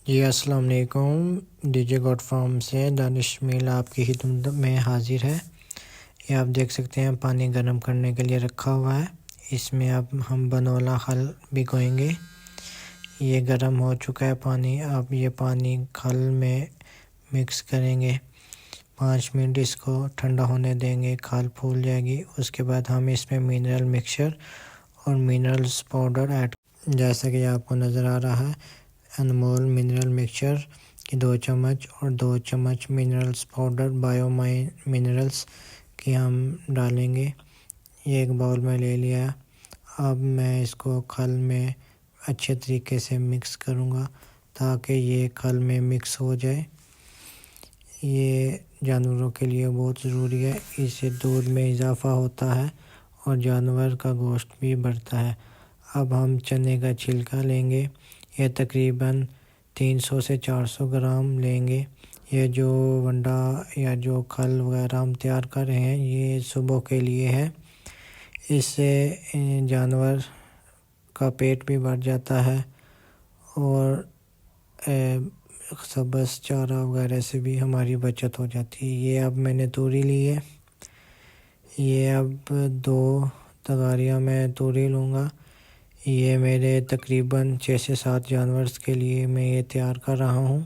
جی السلام علیکم، D J good form سے دانش میل آپ کی خدمت میں حاضر ہے۔ یہ آپ دیکھ سکتے ہیں پانی گرم کرنے کے لیے رکھا ہوا ہے۔ اس میں اب ہم بنولا خل بھگوئیں گے۔ یہ گرم ہو چکا ہے پانی، اب یہ پانی خل میں مکس کریں گے۔ 5 منٹ اس کو ٹھنڈا ہونے دیں گے، خل پھول جائے گی۔ اس کے بعد ہم اس میں منرل مکسچر اور منرلز پاؤڈر ایڈ، جیسا کہ آپ کو نظر آ رہا ہے، انمول منرل مکسچر کی 2 چمچ اور 2 چمچ منرلز پاؤڈر بایو منرلز کی ہم ڈالیں گے۔ یہ ایک باؤل میں لے لیا۔ اب میں اس کو خل میں اچھے طریقے سے مکس کروں گا تاکہ یہ خل میں مکس ہو جائے۔ یہ جانوروں کے لیے بہت ضروری ہے، اس سے دودھ میں اضافہ ہوتا ہے اور جانور کا گوشت بھی بڑھتا ہے۔ اب ہم چنے کا چھلکا لیں گے، یہ تقریباً 300 سے 400 گرام لیں گے۔ یہ جو ونڈا یا جو خل وغیرہ ہم تیار کر رہے ہیں یہ صبح کے لیے ہے۔ اس سے جانور کا پیٹ بھی بھر جاتا ہے اور سبز چارہ وغیرہ سے بھی ہماری بچت ہو جاتی ہے۔ یہ اب میں نے توری لی ہے، یہ اب 2 تغاریاں میں توری لوں گا۔ یہ میرے تقریباً 6 سے 7 جانور کے لیے میں یہ تیار کر رہا ہوں۔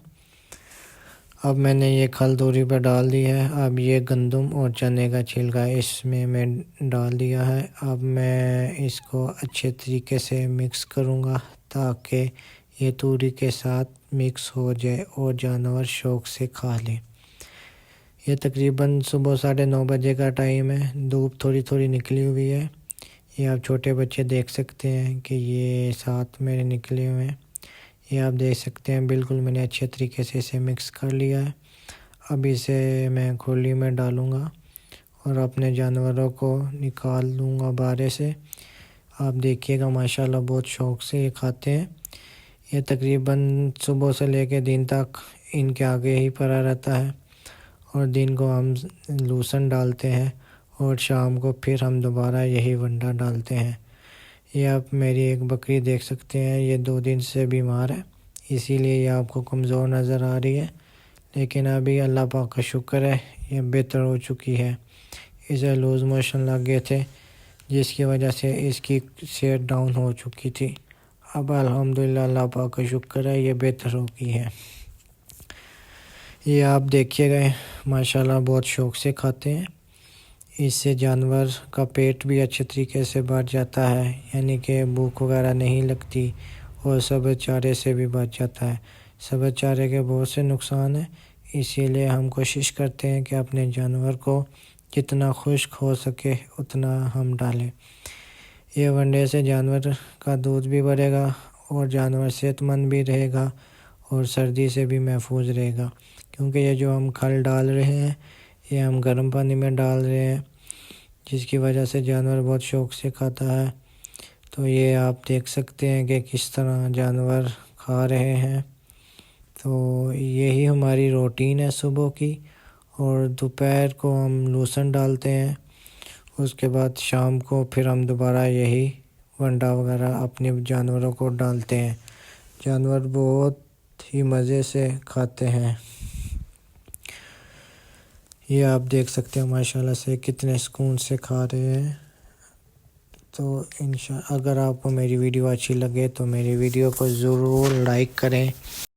اب میں نے یہ خل توری پہ ڈال دیا ہے۔ اب یہ گندم اور چنے کا چھلکا اس میں ڈال دیا ہے۔ اب میں اس کو اچھے طریقے سے مکس کروں گا تاکہ یہ توری کے ساتھ مکس ہو جائے اور جانور شوق سے کھا لیں۔ یہ تقریباً صبح 9:30 بجے کا ٹائم ہے، دھوپ تھوڑی تھوڑی نکلی ہوئی ہے۔ یہ آپ چھوٹے بچے دیکھ سکتے ہیں کہ یہ ساتھ میرے نکلے ہوئے ہیں۔ یہ آپ دیکھ سکتے ہیں بالکل میں نے اچھے طریقے سے اسے مکس کر لیا ہے۔ اب اسے میں کھولی میں ڈالوں گا اور اپنے جانوروں کو نکال دوں گا بارے سے۔ آپ دیکھیے گا ماشاءاللہ بہت شوق سے یہ کھاتے ہیں۔ یہ تقریباً صبح سے لے کے دن تک ان کے آگے ہی پڑا رہتا ہے اور دن کو ہم لوسن ڈالتے ہیں اور شام کو پھر ہم دوبارہ یہی ونڈا ڈالتے ہیں۔ یہ آپ میری ایک بکری دیکھ سکتے ہیں، یہ 2 دن سے بیمار ہے، اسی لیے یہ آپ کو کمزور نظر آ رہی ہے، لیکن ابھی اللہ پاک کا شکر ہے یہ بہتر ہو چکی ہے۔ اسے لوز موشن لگ گئے تھے جس کی وجہ سے اس کی صحت ڈاؤن ہو چکی تھی۔ اب الحمدللہ اللہ پاک کا شکر ہے یہ بہتر ہو گئی ہے۔ یہ آپ دیکھیے گئے ماشاءاللہ بہت شوق سے کھاتے ہیں۔ اس سے جانور کا پیٹ بھی اچھے طریقے سے بھر جاتا ہے، یعنی کہ بھوک وغیرہ نہیں لگتی اور سبز چارے سے بھی بچ جاتا ہے۔ سبز چارے کے بہت سے نقصان ہیں، اسی لیے ہم کوشش کرتے ہیں کہ اپنے جانور کو جتنا خشک ہو سکے اتنا ہم ڈالیں۔ یہ ونڈے سے جانور کا دودھ بھی بڑھے گا اور جانور صحت مند بھی رہے گا اور سردی سے بھی محفوظ رہے گا، کیونکہ یہ جو ہم کھل ڈال رہے ہیں یہ ہم گرم پانی میں ڈال رہے ہیں، جس کی وجہ سے جانور بہت شوق سے کھاتا ہے۔ تو یہ آپ دیکھ سکتے ہیں کہ کس طرح جانور کھا رہے ہیں۔ تو یہی ہماری روٹین ہے صبح کی، اور دوپہر کو ہم لوسن ڈالتے ہیں، اس کے بعد شام کو پھر ہم دوبارہ یہی ونڈا وغیرہ اپنے جانوروں کو ڈالتے ہیں۔ جانور بہت ہی مزے سے کھاتے ہیں۔ یہ آپ دیکھ سکتے ہیں ماشاءاللہ سے کتنے سکون سے کھا رہے ہیں۔ تو اگر آپ کو میری ویڈیو اچھی لگے تو میری ویڈیو کو ضرور لائک کریں۔